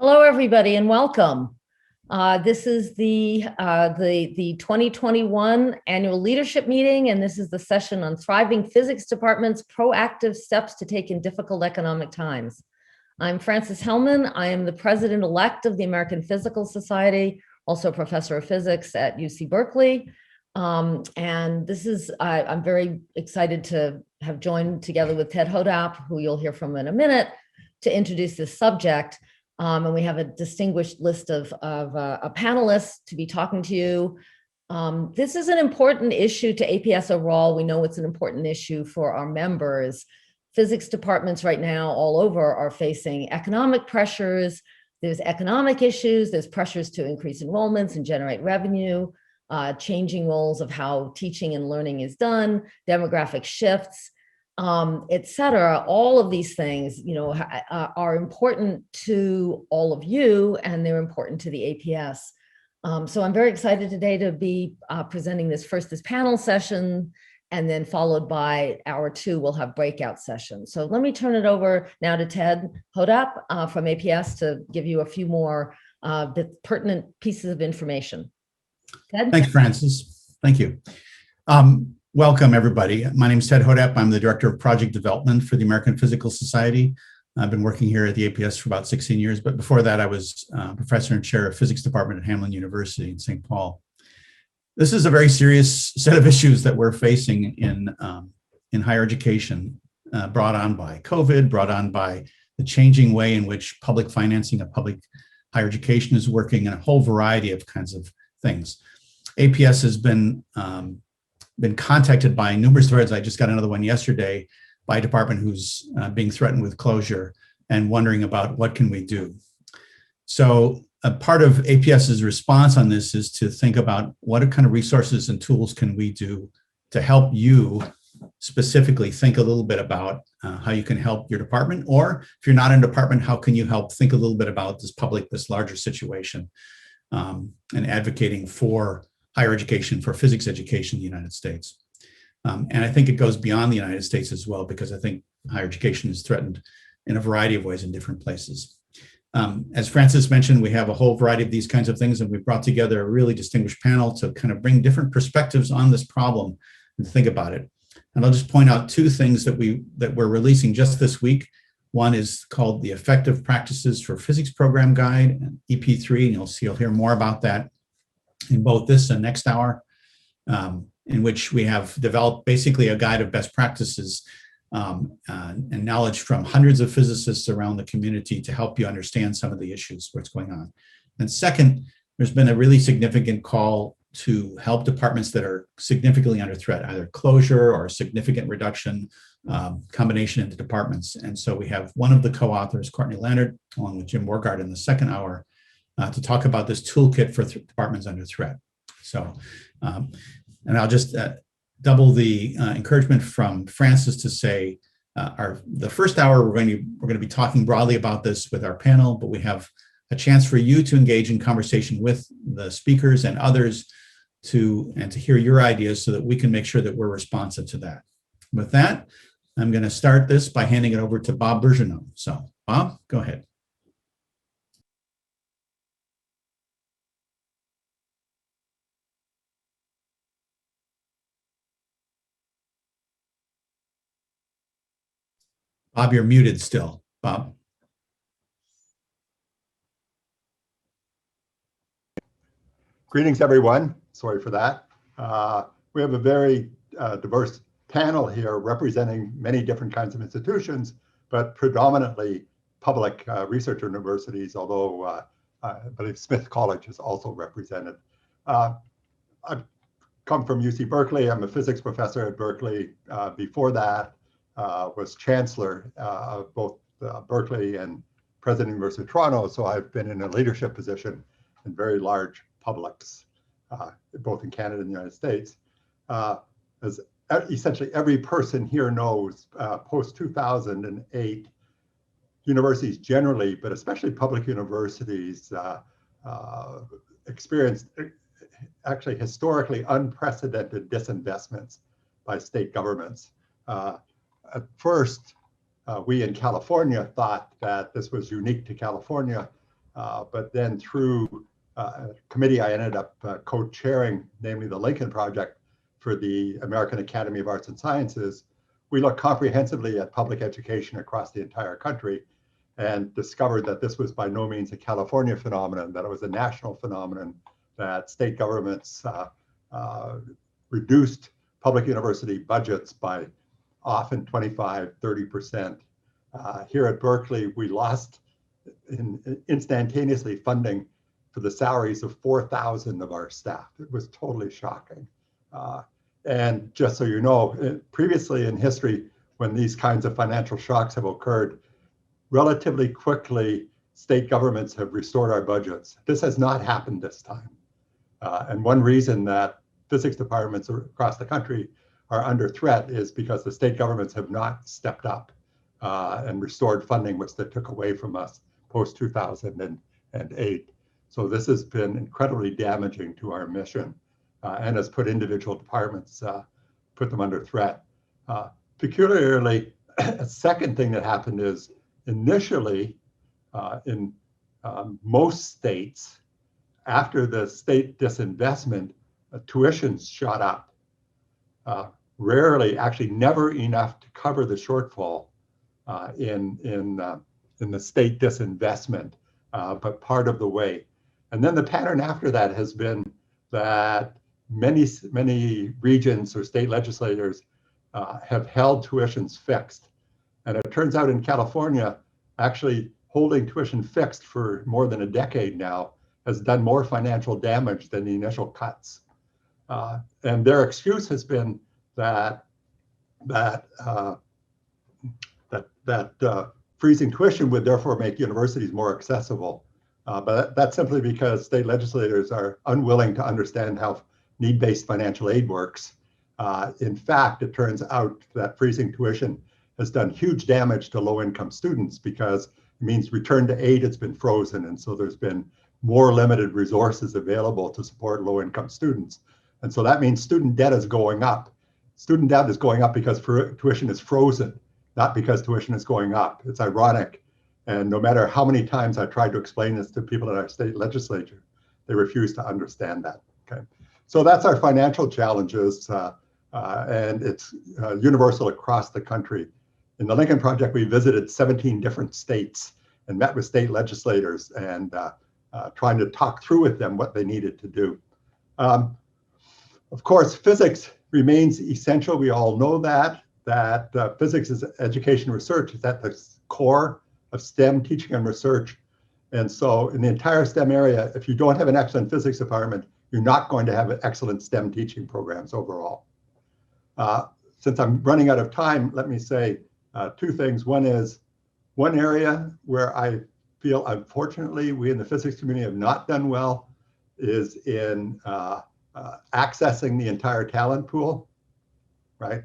Hello, everybody, and welcome. This is the 2021 annual leadership meeting, and this is the session on thriving physics department's proactive steps to take in difficult economic times. I'm Frances Hellman. I am the president-elect of the American Physical Society, also a professor of physics at UC Berkeley. And this is, I'm very excited to have joined together with Ted Hodapp, who you'll hear from in a minute, to introduce this subject. And we have a distinguished list of panelists to be talking to you. This is an important issue to APS overall. We know it's an important issue for our members. Physics departments right now all over are facing economic pressures. There's economic issues. There's pressures to increase enrollments and generate revenue, changing roles of how teaching and learning is done, demographic shifts, et cetera. All of these things, are important to all of you, and they're important to the APS. So I'm very excited today to be presenting this panel session, and then followed by hour two, we'll have breakout sessions. So let me turn it over now to Ted Hodapp from APS to give you a few more pertinent pieces of information. Ted? Thanks, Frances. Thank you. Welcome, everybody. My name is Ted Hodapp. I'm the Director of Project Development for the American Physical Society. I've been working here at the APS for about 16 years, but before that, I was Professor and Chair of Physics Department at Hamline University in St. Paul. This is a very serious set of issues that we're facing in higher education, brought on by COVID, brought on by the changing way in which public financing of public higher education is working, and a whole variety of kinds of things. APS has been contacted by numerous threads. I just got another one yesterday by a department who's being threatened with closure and wondering about what can we do. So a part of APS's response on this is to think about what kind of resources and tools can we do to help you specifically think a little bit about how you can help your department, or if you're not in a department, how can you help think a little bit about this larger situation, and advocating for higher education, for physics education in the United States. And I think it goes beyond the United States as well, because I think higher education is threatened in a variety of ways in different places. As Frances mentioned, we have a whole variety of these kinds of things, and we brought together a really distinguished panel to kind of bring different perspectives on this problem and think about it. And I'll just point out two things that we're releasing just this week. One is called the Effective Practices for Physics Program Guide, EP3, and you'll hear more about that in both this and next hour, in which we have developed basically a guide of best practices and knowledge from hundreds of physicists around the community to help you understand some of the issues, what's going on. And second, there's been a really significant call to help departments that are significantly under threat, either closure or significant reduction, combination into departments. And so we have one of the co-authors, Courtney Leonard, along with Jim Morgard in the second hour, to talk about this toolkit for departments under threat. So, and I'll just double the encouragement from Frances to say, the first hour we're going to be talking broadly about this with our panel, but we have a chance for you to engage in conversation with the speakers and others to hear your ideas so that we can make sure that we're responsive to that. With that, I'm going to start this by handing it over to Bob Bergeron. So, Bob, go ahead. Bob, you're muted still. Bob. Greetings, everyone. Sorry for that. We have a very diverse panel here representing many different kinds of institutions, but predominantly public research universities, although I believe Smith College is also represented. I've come from UC Berkeley. I'm a physics professor at Berkeley. Before that, was chancellor of both Berkeley and president of the University of Toronto. So I've been in a leadership position in very large publics, both in Canada and the United States. As essentially every person here knows, post-2008, universities generally, but especially public universities, experienced actually historically unprecedented disinvestments by state governments. At first, we in California thought that this was unique to California, But then through a committee I ended up co-chairing, namely the Lincoln Project for the American Academy of Arts and Sciences, we looked comprehensively at public education across the entire country and discovered that this was by no means a California phenomenon, that it was a national phenomenon, that state governments reduced public university budgets by often 25, 30%. Here at Berkeley, we lost instantaneously funding for the salaries of 4,000 of our staff. It was totally shocking. And just so you know, previously in history, when these kinds of financial shocks have occurred, relatively quickly, state governments have restored our budgets. This has not happened this time. And one reason that physics departments across the country are under threat is because the state governments have not stepped up and restored funding, which they took away from us post-2008. So this has been incredibly damaging to our mission and has put individual departments, put them under threat. Peculiarly, a second thing that happened is initially in most states, after the state disinvestment, tuitions shot up. Rarely, actually never enough to cover the shortfall in the state disinvestment, but part of the way. And then the pattern after that has been that many regions or state legislators have held tuitions fixed. And it turns out in California, actually holding tuition fixed for more than a decade now has done more financial damage than the initial cuts. And their excuse has been that freezing tuition would therefore make universities more accessible. But that's simply because state legislators are unwilling to understand how need-based financial aid works. In fact, it turns out that freezing tuition has done huge damage to low-income students because it means return to aid has been frozen. And so there's been more limited resources available to support low-income students. And so that means student debt is going up. Student debt is going up because tuition is frozen, not because tuition is going up. It's ironic. And no matter how many times I tried to explain this to people in our state legislature, they refuse to understand that. Okay, so that's our financial challenges, and it's universal across the country. In the Lincoln Project, we visited 17 different states and met with state legislators and trying to talk through with them what they needed to do. Of course, physics remains essential. We all know that physics is education research. It's at the core of STEM teaching and research. And so in the entire STEM area, if you don't have an excellent physics department, you're not going to have excellent STEM teaching programs overall. Since I'm running out of time, let me say two things. One is, one area where I feel, unfortunately, we in the physics community have not done well is in accessing the entire talent pool, right?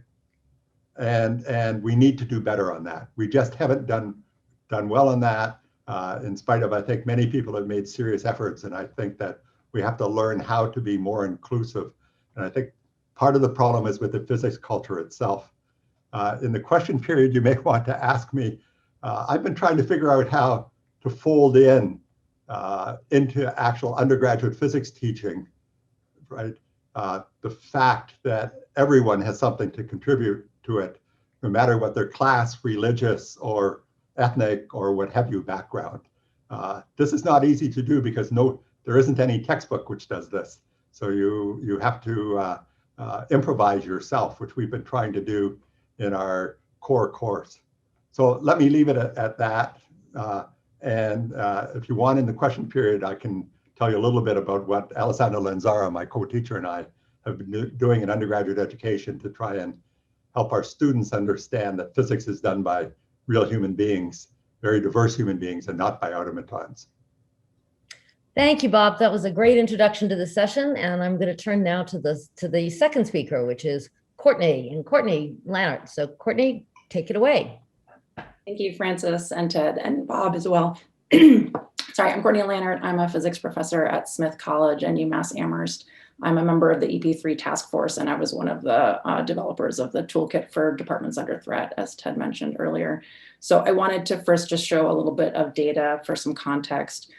And we need to do better on that. We just haven't done well on that, in spite of, I think, many people have made serious efforts. And I think that we have to learn how to be more inclusive. And I think part of the problem is with the physics culture itself. In the question period, you may want to ask me, I've been trying to figure out how to fold in into actual undergraduate physics teaching, right? The fact that everyone has something to contribute to it, no matter what their class, religious, or ethnic, or what have you background. This is not easy to do because there isn't any textbook which does this. So you have to improvise yourself, which we've been trying to do in our core course. So let me leave it at that. And if you want, in the question period, I can tell you a little bit about what Alessandro Lanzara, my co-teacher, and I have been doing in undergraduate education to try and help our students understand that physics is done by real human beings, very diverse human beings, and not by automatons. Thank you, Bob. That was a great introduction to the session. And I'm going to turn now to the second speaker, which is Courtney Leonard. So Courtney, take it away. Thank you, Francis and Ted and Bob as well. Sorry, I'm Courtney Leonard. I'm a physics professor at Smith College and UMass Amherst. I'm a member of the EP3 task force, and I was one of the developers of the Toolkit for Departments Under Threat, as Ted mentioned earlier. So I wanted to first just show a little bit of data for some context.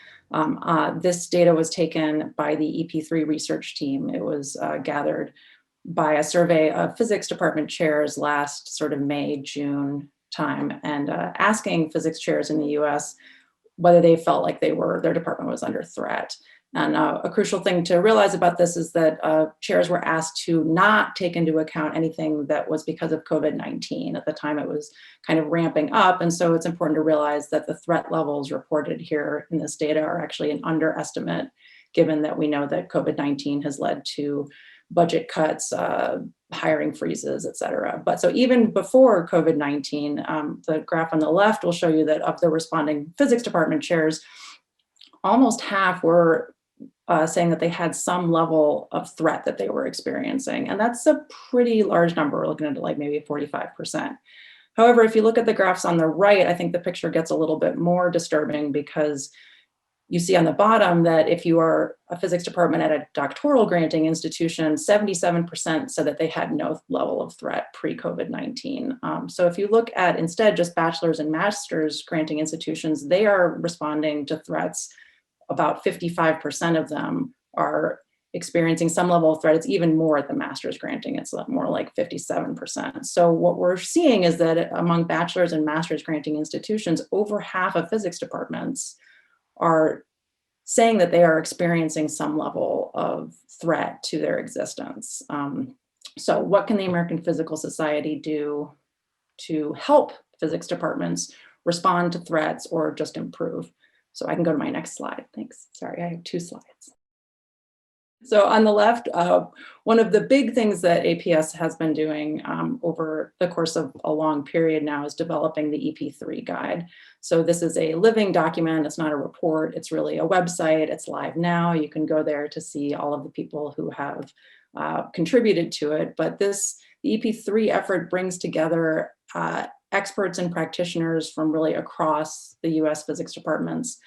This data was taken by the EP3 research team. It was gathered by a survey of physics department chairs last sort of May, June time, and asking physics chairs in the US whether they felt like their department was under threat. And a crucial thing to realize about this is that chairs were asked to not take into account anything that was because of COVID-19. At the time, it was kind of ramping up. And so it's important to realize that the threat levels reported here in this data are actually an underestimate, given that we know that COVID-19 has led to budget cuts, hiring freezes, et cetera. But so even before COVID-19, the graph on the left will show you that of the responding physics department chairs, almost half were saying that they had some level of threat that they were experiencing. And that's a pretty large number. We're looking at like maybe 45%. However, if you look at the graphs on the right, I think the picture gets a little bit more disturbing, because you see on the bottom that if you are a physics department at a doctoral granting institution, 77% said that they had no level of threat pre-COVID-19. So if you look at instead just bachelor's and master's granting institutions, they are responding to threats. About 55% of them are experiencing some level of threat. It's even more at the master's granting. It's more like 57%. So what we're seeing is that among bachelor's and master's granting institutions, over half of physics departments are saying that they are experiencing some level of threat to their existence. So what can the American Physical Society do to help physics departments respond to threats or just improve? So I can go to my next slide. Thanks. Sorry, I have 2 slides. So on the left, one of the big things that APS has been doing over the course of a long period now is developing the EP3 guide. So this is a living document. It's not a report. It's really a website. It's live now. You can go there to see all of the people who have contributed to it. But the EP3 effort brings together experts and practitioners from really across the US physics departments.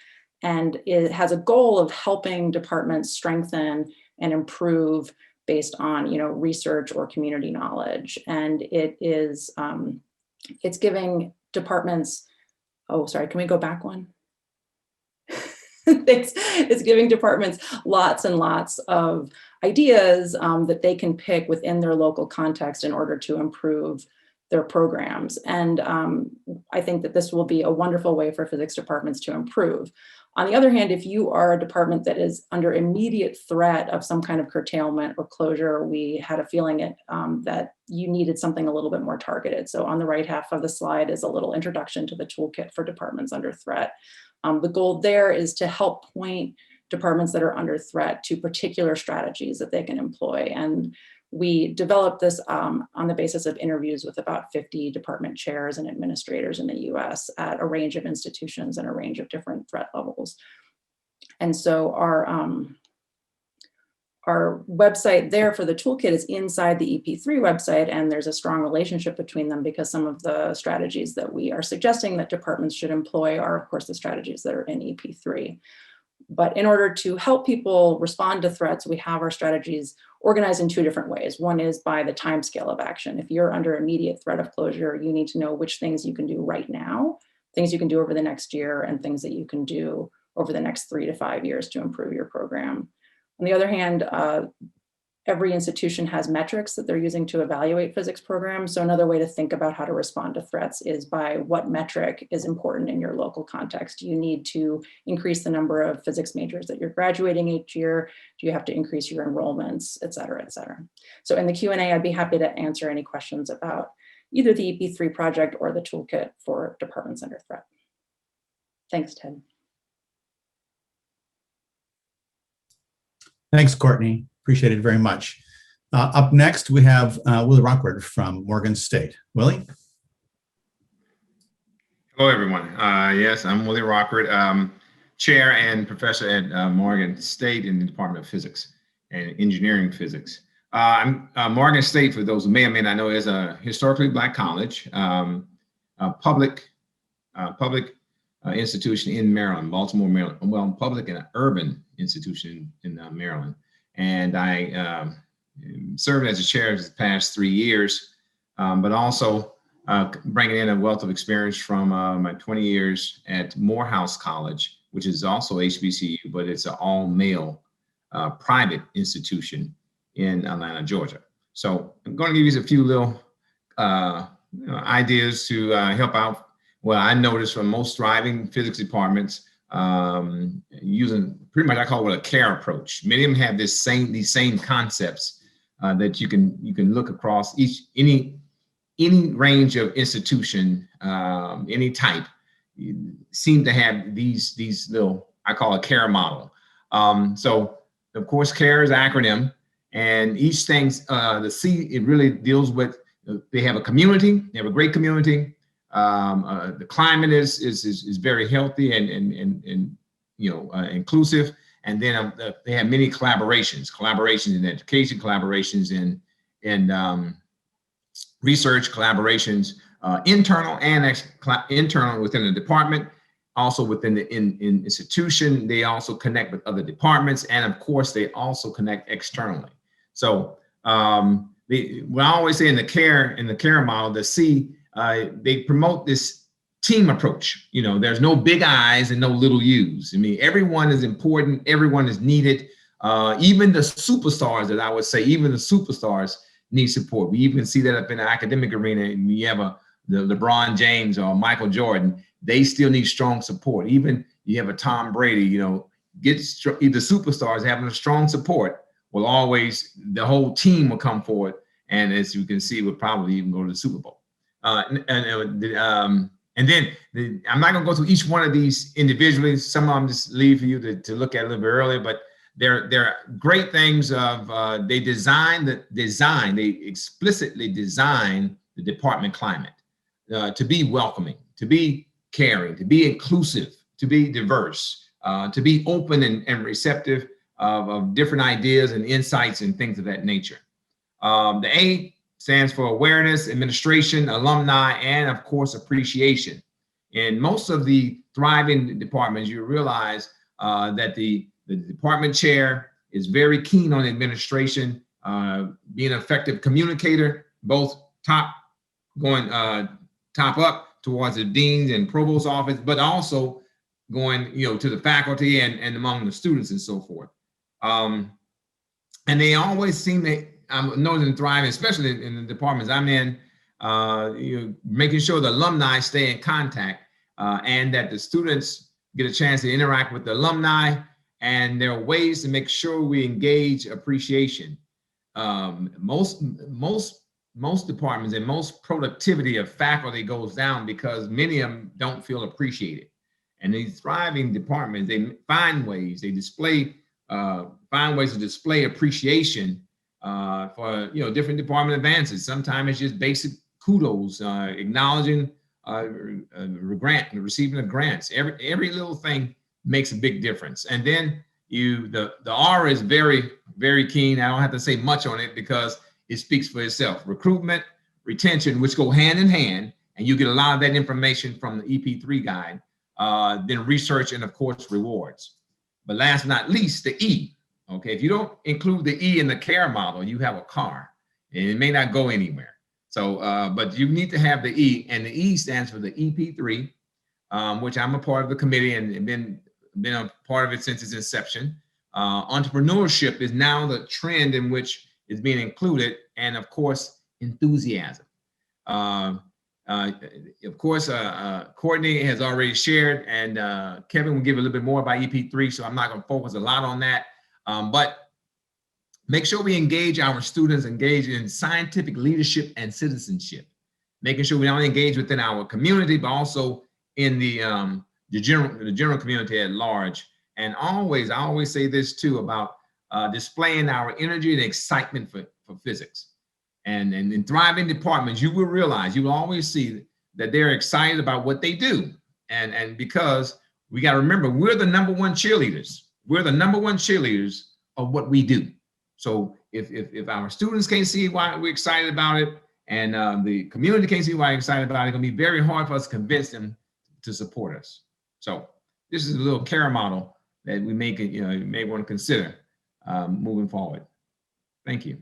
And it has a goal of helping departments strengthen and improve based on, research or community knowledge. And it is, it's giving departments, oh, sorry, can we go back one? Thanks. It's giving departments lots and lots of ideas that they can pick within their local context in order to improve their programs. And I think that this will be a wonderful way for physics departments to improve. On the other hand, if you are a department that is under immediate threat of some kind of curtailment or closure, we had a feeling that you needed something a little bit more targeted. So on the right half of the slide is a little introduction to the toolkit for departments under threat. The goal there is to help point departments that are under threat to particular strategies that they can employ. And we developed this on the basis of interviews with about 50 department chairs and administrators in the US at a range of institutions and a range of different threat levels. And so our website there for the toolkit is inside the EP3 website, and there's a strong relationship between them because some of the strategies that we are suggesting that departments should employ are, of course, the strategies that are in EP3. But in order to help people respond to threats, we have our strategies organized in 2 different ways. One is by the time scale of action. If you're under immediate threat of closure, you need to know which things you can do right now, things you can do over the next year, and things that you can do over the next 3 to 5 years to improve your program. On the other hand, every institution has metrics that they're using to evaluate physics programs. So another way to think about how to respond to threats is by what metric is important in your local context. Do you need to increase the number of physics majors that you're graduating each year? Do you have to increase your enrollments, et cetera, et cetera? So in the Q&A, I'd be happy to answer any questions about either the EP3 project or the toolkit for departments under threat. Thanks, Ted. Thanks, Courtney. Appreciate it very much. Up next, we have Willie Rockford from Morgan State. Willie? Hello, everyone. Yes, I'm Willie Rockford, chair and professor at Morgan State in the Department of Physics and Engineering Physics. Morgan State, for those who may or may not know, is a historically Black college, a public institution in Maryland, Baltimore, Maryland. Well, public and urban institution in Maryland. And I served as a chair for the past 3 years, but also bringing in a wealth of experience from my 20 years at Morehouse College which is also HBCU, but it's an all-male private institution in Atlanta, Georgia. So I'm going to give you a few little ideas to help out. Well, I noticed from most thriving physics departments using pretty much, I call it a CARE approach. Many of them have these same concepts that you can look across any range of institution, any type, seem to have these little, I call it CARE model. So of course, CARE is an acronym, and each thing, the C, it really deals with, they have a community, they have a great community. The climate is very healthy and inclusive. And then they have many collaborations in education, collaborations in research, collaborations, internal and internal within the department, also within the institution. They also connect with other departments, and of course, they also connect externally. So what I always say in the CARE model, the C, they promote this team approach. There's no big I's and no little U's. I mean, everyone is important. Everyone is needed. Even the superstars, that I would say, even the superstars need support. We even see that up in the academic arena. And you have the LeBron James or Michael Jordan. They still need strong support. Even you have a Tom Brady. The superstars having a strong support will always, the whole team will come forward. And as you can see, we'll probably even go to the Super Bowl. And then I'm not going to go through each one of these individually. Some of them just leave for you to look at a little bit earlier, but they're great things of they explicitly design the department climate to be welcoming, to be caring, to be inclusive, to be diverse, to be open and receptive of different ideas and insights and things of that nature. The A stands for awareness, administration, alumni, and of course, appreciation. In most of the thriving departments, you realize that the department chair is very keen on administration, being an effective communicator, both top up towards the dean's and provost office, but also going to the faculty and among the students and so forth. And they always seem to, I'm noticing thriving, especially in the departments I'm in, making sure the alumni stay in contact and that the students get a chance to interact with the alumni. And there are ways to make sure we engage appreciation. Most departments and most productivity of faculty goes down because many of them don't feel appreciated. And these thriving departments, they find ways, find ways to display appreciation for different department advances. Sometimes it's just basic kudos, acknowledging receiving of grants. Every little thing makes a big difference. And then the R is very, very keen. I don't have to say much on it because it speaks for itself. Recruitment, retention, which go hand in hand, and you get a lot of that information from the EP3 guide. Then research and of course rewards. But last but not least, the E. Okay, if you don't include the E in the CARE model, you have a car and it may not go anywhere. So, but you need to have the E, and the E stands for the EP3, which I'm a part of the committee and been a part of it since its inception. Entrepreneurship is now the trend in which is being included, and of course, enthusiasm. Of course, Courtney has already shared, and Kevin will give a little bit more about EP3, so I'm not going to focus a lot on that. But make sure we engage our students, engage in scientific leadership and citizenship, making sure we not only engage within our community, but also in the general community at large. And I always say this too about displaying our energy and excitement for physics. And in thriving departments, you will always see that they're excited about what they do. And because we got to remember, we're the number one cheerleaders. We're the number one cheerleaders of what we do. So if our students can't see why we're excited about it, and the community can't see why we're excited about it, it's gonna be very hard for us to convince them to support us. So this is a little CARE model that we you may want to consider moving forward. Thank you.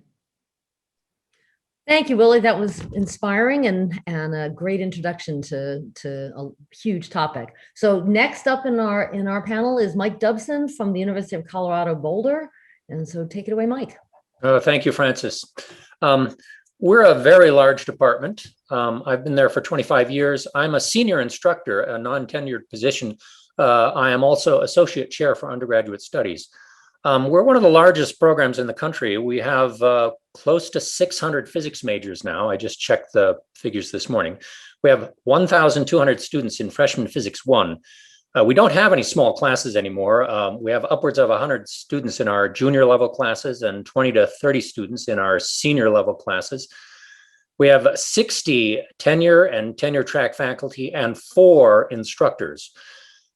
Thank you, Willie. That was inspiring and a great introduction to a huge topic. So next up in our panel is Mike Dubstin from the University of Colorado Boulder. And so take it away, Mike. Thank you, Francis. We're a very large department. I've been there for 25 years. I'm a senior instructor, a non-tenured position. I am also associate chair for undergraduate studies. We're one of the largest programs in the country. We have close to 600 physics majors now. I just checked the figures this morning. We have 1,200 students in freshman physics 1. We don't have any small classes anymore. We have upwards of 100 students in our junior level classes and 20 to 30 students in our senior level classes. We have 60 tenure and tenure track faculty and 4 instructors.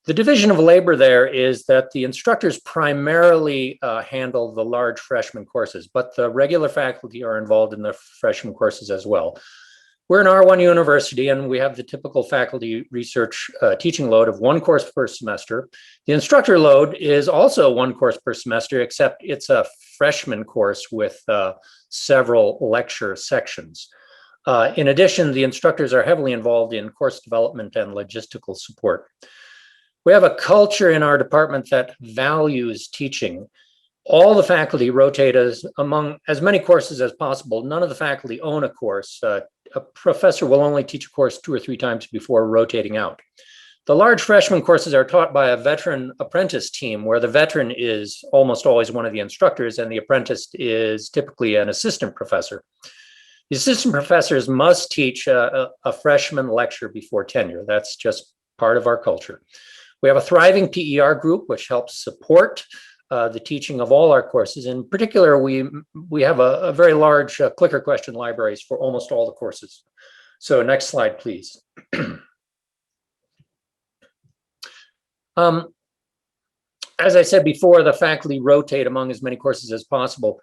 The division of labor there is that the instructors primarily handle the large freshman courses, but the regular faculty are involved in the freshman courses as well. We're an R1 university, and we have the typical faculty research teaching load of 1 course per semester. The instructor load is also 1 course per semester, except it's a freshman course with several lecture sections. In addition, the instructors are heavily involved in course development and logistical support. We have a culture in our department that values teaching. All the faculty rotate among as many courses as possible. None of the faculty own a course. A professor will only teach a course 2 or 3 times before rotating out. The large freshman courses are taught by a veteran apprentice team, where the veteran is almost always one of the instructors and the apprentice is typically an assistant professor. The assistant professors must teach a freshman lecture before tenure. That's just part of our culture. We have a thriving PER group, which helps support the teaching of all our courses. In particular, we have a very large clicker question libraries for almost all the courses. So next slide, please. As I said before, the faculty rotate among as many courses as possible.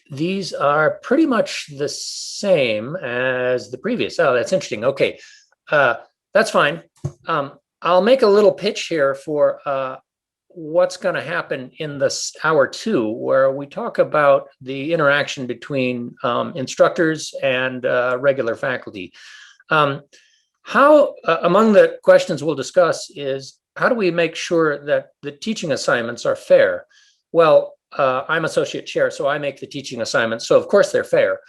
These are pretty much the same as the previous. Oh, that's interesting. Okay. That's fine. I'll make a little pitch here for what's going to happen in this hour 2, where we talk about the interaction between instructors and regular faculty. Among the questions we'll discuss is, how do we make sure that the teaching assignments are fair? Well, I'm associate chair, so I make the teaching assignments. So of course they're fair.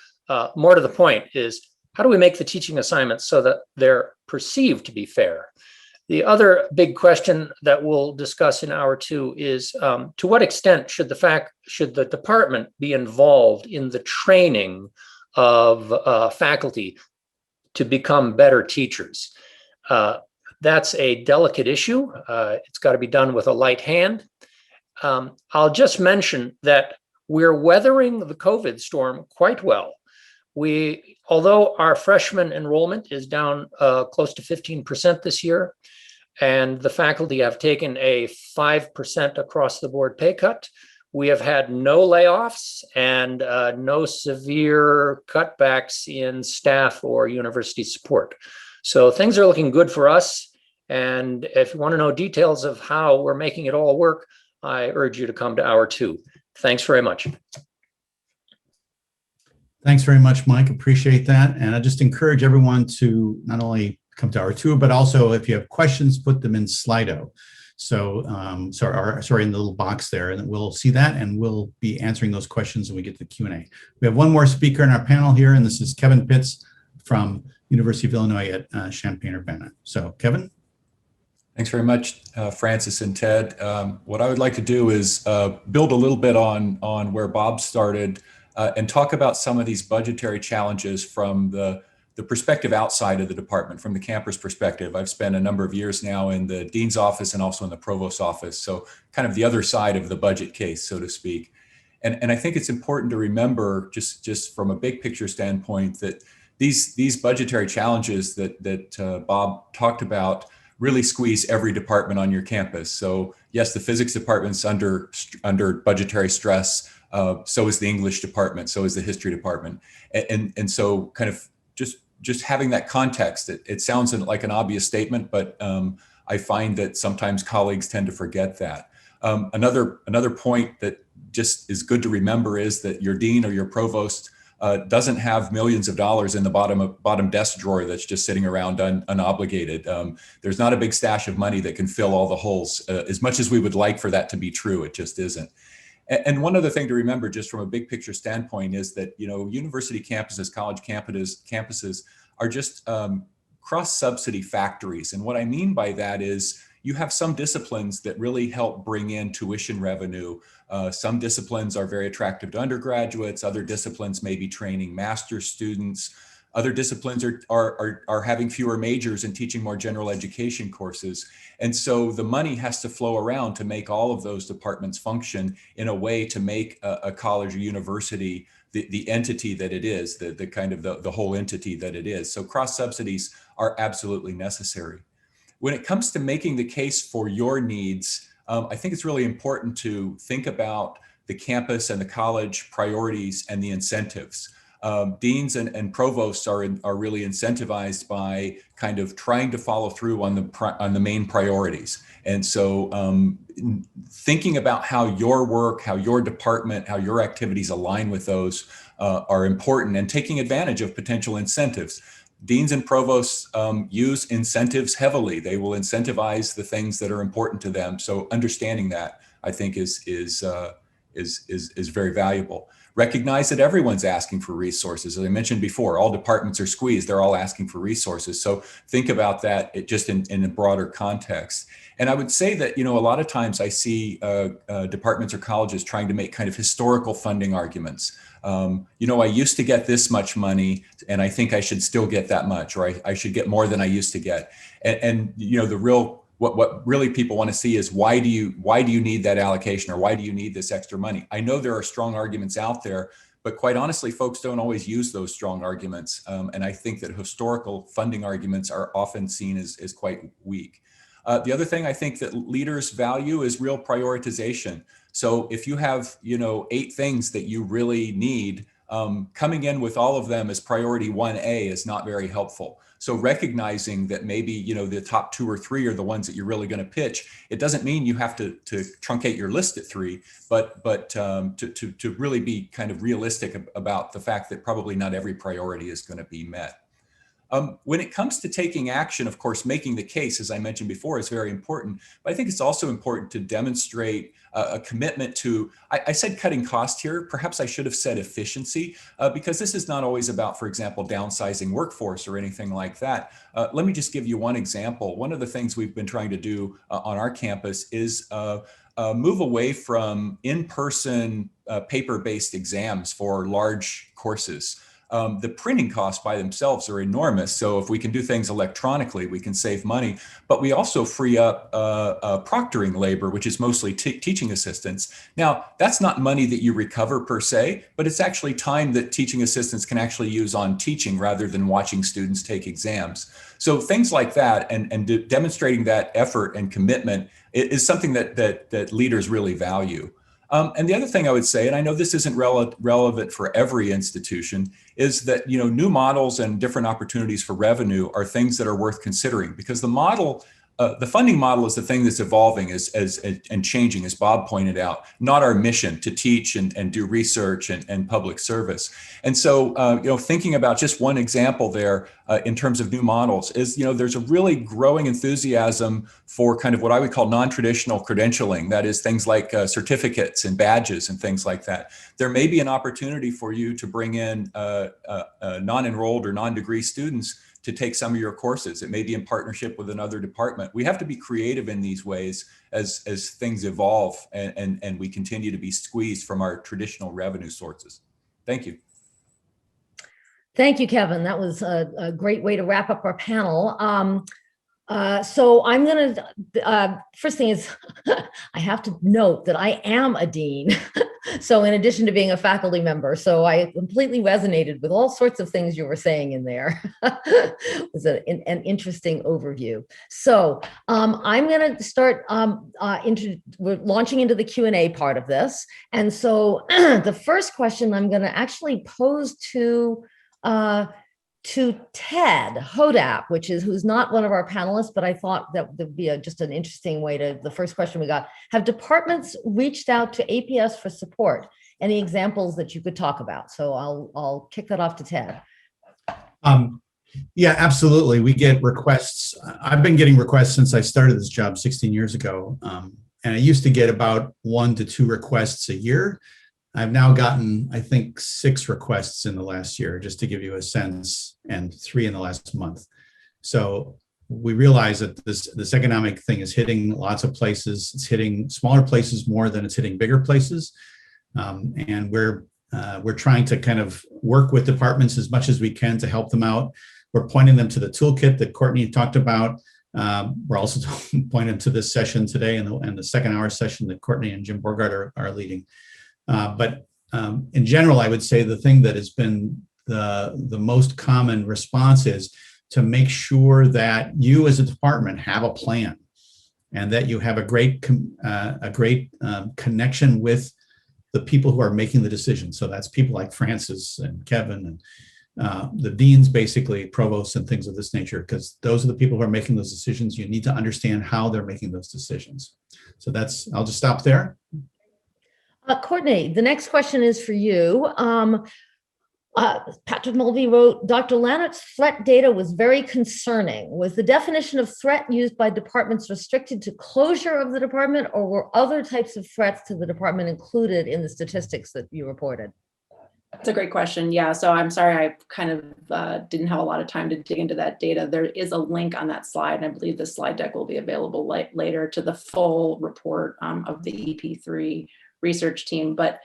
More to the point is, how do we make the teaching assignments so that they're perceived to be fair? The other big question that we'll discuss in hour 2 is, to what extent should the department be involved in the training of faculty to become better teachers? That's a delicate issue. It's got to be done with a light hand. I'll just mention that we're weathering the COVID storm quite well. Although our freshman enrollment is down close to 15% this year, and the faculty have taken a 5% across the board pay cut, we have had no layoffs and no severe cutbacks in staff or university support. So things are looking good for us. And if you want to know details of how we're making it all work, I urge you to come to hour 2. Thanks very much. Thanks very much, Mike. Appreciate that. And I just encourage everyone to not only come to hour 2, but also if you have questions, put them in Slido. So, sorry, in the little box there, and we'll see that, and we'll be answering those questions when we get to the Q&A. We have one more speaker in our panel here, and this is Kevin Pitts from University of Illinois at Champaign-Urbana. So, Kevin. Thanks very much, Francis and Ted. What I would like to do is build a little bit on where Bob started and talk about some of these budgetary challenges from the perspective outside of the department, from the campus perspective. I've spent a number of years now in the dean's office and also in the provost's office, so kind of the other side of the budget case, so to speak. And I think it's important to remember, just from a big picture standpoint, that these budgetary challenges that Bob talked about really squeeze every department on your campus. So yes, the physics department's under budgetary stress. So is the English department. So is the history department. And so kind of just having that context, it sounds like an obvious statement, but I find that sometimes colleagues tend to forget that. Another point just is good to remember is that your dean or your provost doesn't have millions of dollars in the bottom desk drawer that's just sitting around unobligated. There's not a big stash of money that can fill all the holes. As much as we would like for that to be true, it just isn't. And one other thing to remember, just from a big picture standpoint, is that university campuses, college campuses are just cross-subsidy factories. And what I mean by that is you have some disciplines that really help bring in tuition revenue. Some disciplines are very attractive to undergraduates. Other disciplines may be training master's students. Other disciplines are having fewer majors and teaching more general education courses. And so the money has to flow around to make all of those departments function in a way to make a college or university the entity that it is, the kind of the whole entity that it is. So cross subsidies are absolutely necessary. When it comes to making the case for your needs, I think it's really important to think about the campus and the college priorities and the incentives. Deans and provosts are really incentivized by kind of trying to follow through on the main priorities. And so thinking about how your work, how your department, how your activities align with those are important, and taking advantage of potential incentives. Deans and provosts use incentives heavily. They will incentivize the things that are important to them. So understanding that, I think, is very valuable. Recognize that everyone's asking for resources. As I mentioned before, all departments are squeezed. They're all asking for resources. So think about that just in a broader context. And I would say that, a lot of times I see departments or colleges trying to make kind of historical funding arguments. I used to get this much money and I think I should still get that much, or I should get more than I used to get. And what really people want to see is why do you need that allocation, or why do you need this extra money? I know there are strong arguments out there, but quite honestly, folks don't always use those strong arguments. And I think that historical funding arguments are often seen as quite weak. The other thing I think that leaders value is real prioritization. So if you have, 8 things that you really need, coming in with all of them as priority 1A is not very helpful. So recognizing that maybe, the top 2 or 3 are the ones that you're really going to pitch. It doesn't mean you have to truncate your list at 3, but to really be kind of realistic about the fact that probably not every priority is going to be met. When it comes to taking action, of course, making the case, as I mentioned before, is very important. But I think it's also important to demonstrate a commitment to, I said cutting cost here, perhaps I should have said efficiency, because this is not always about, for example, downsizing workforce or anything like that. Let me just give you one example. One of the things we've been trying to do on our campus is move away from in-person paper-based exams for large courses. The printing costs by themselves are enormous. So if we can do things electronically, we can save money, but we also free up proctoring labor, which is mostly teaching assistants. Now, that's not money that you recover per se, but it's actually time that teaching assistants can actually use on teaching rather than watching students take exams. So things like that and demonstrating that effort and commitment is something that leaders really value. And the other thing I would say, and I know this isn't relevant for every institution, is that new models and different opportunities for revenue are things that are worth considering, because the funding model is the thing that's evolving and changing, as Bob pointed out, not our mission to teach and do research and public service. And so, thinking about just one example there in terms of new models is, there's a really growing enthusiasm for kind of what I would call non-traditional credentialing. That is things like certificates and badges and things like that. There may be an opportunity for you to bring in non-enrolled or non-degree students to take some of your courses. It may be in partnership with another department. We have to be creative in these ways as things evolve and we continue to be squeezed from our traditional revenue sources. Thank you. Thank you, Kevin. That was a great way to wrap up our panel. So I'm going to, first thing is, I have to note that I am a dean. So in addition to being a faculty member, so I completely resonated with all sorts of things you were saying in there. It was an interesting overview. So I'm going to start we're launching into the Q&A part of this. And so the first question I'm going to actually pose to to Ted Hodapp, who's not one of our panelists, but I thought that would be just an interesting way to, the first question we got, have departments reached out to APS for support? Any examples that you could talk about? So I'll kick that off to Ted. Yeah, absolutely. We get requests. I've been getting requests since I started this job 16 years ago. And I used to get about 1 to 2 requests a year. I've now gotten, I think, 6 requests in the last year, just to give you a sense, and 3 in the last month. So we realize that this economic thing is hitting lots of places. It's hitting smaller places more than it's hitting bigger places. And we're trying to kind of work with departments as much as we can to help them out. We're pointing them to the toolkit that Courtney talked about. We're also pointing them to this session today and the second hour session that Courtney and Jim Borgard are leading. But in general, I would say the thing that has been the most common response is to make sure that you as a department have a plan, and that you have a great connection with the people who are making the decision. So that's people like Francis and Kevin and the deans, basically provosts and things of this nature, because those are the people who are making those decisions. You need to understand how they're making those decisions. So I'll just stop there. Courtney, the next question is for you. Patrick Mulvey wrote, Dr. Leonard's threat data was very concerning. Was the definition of threat used by departments restricted to closure of the department, or were other types of threats to the department included in the statistics that you reported? That's a great question. Yeah, so I'm sorry, I kind of didn't have a lot of time to dig into that data. There is a link on that slide, and I believe the slide deck will be available later to the full report of the EP3 research team. But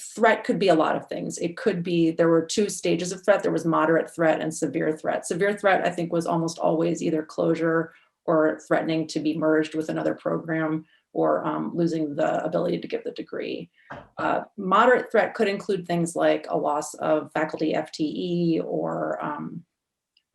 threat could be a lot of things. It could be, there were 2 stages of threat. There was moderate threat and severe threat. Severe threat, I think, was almost always either closure or threatening to be merged with another program, or losing the ability to give the degree. Moderate threat could include things like a loss of faculty FTE or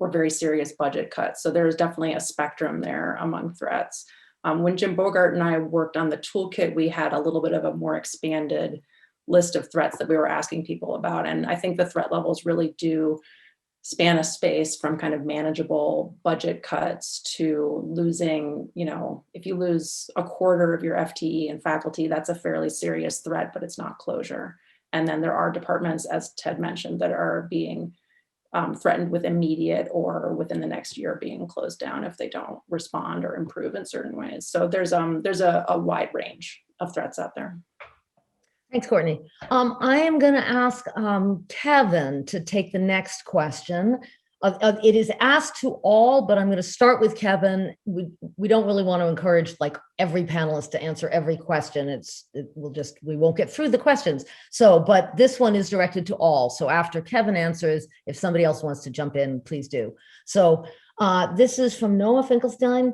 very serious budget cuts. So there's definitely a spectrum there among threats. When Jim Bogart and I worked on the toolkit, we had a little bit of a more expanded list of threats that we were asking people about. And I think the threat levels really do span a space from kind of manageable budget cuts to losing, if you lose a quarter of your FTE and faculty, that's a fairly serious threat, but it's not closure. And then there are departments, as Ted mentioned, that are being threatened with immediate or within the next year being closed down if they don't respond or improve in certain ways. So there's a wide range of threats out there. Thanks, Courtney. I am going to ask Kevin to take the next question. It is asked to all, but I'm going to start with Kevin. We don't really want to encourage like every panelist to answer every question. We won't get through the questions. So, but this one is directed to all. So after Kevin answers, if somebody else wants to jump in, please do. So this is from Noah Finkelstein.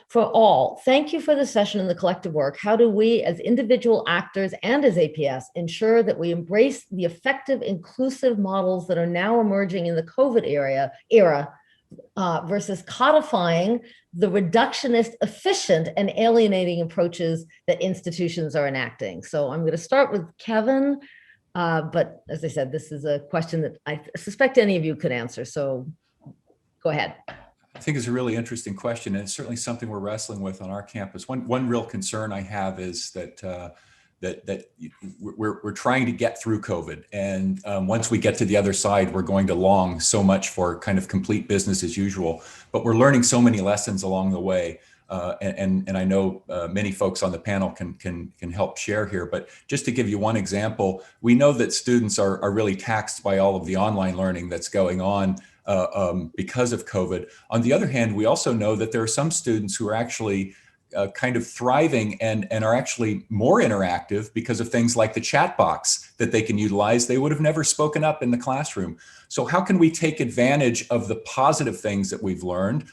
For all, thank you for the session and the collective work. How do we as individual actors and as APS ensure that we embrace the effective inclusive models that are now emerging in the COVID era versus codifying the reductionist, efficient, and alienating approaches that institutions are enacting? So I'm going to start with Kevin, but as I said, this is a question that I suspect any of you could answer. So go ahead. I think it's a really interesting question, and it's certainly something we're wrestling with on our campus. One real concern I have is that we're trying to get through COVID, and once we get to the other side, we're going to long so much for kind of complete business as usual. But we're learning so many lessons along the way, and I know many folks on the panel can help share here. But just to give you one example, we know that students are really taxed by all of the online learning that's going on because of COVID. On the other hand, we also know that there are some students who are actually kind of thriving and are actually more interactive because of things like the chat box that they can utilize. They would have never spoken up in the classroom. So how can we take advantage of the positive things that we've learned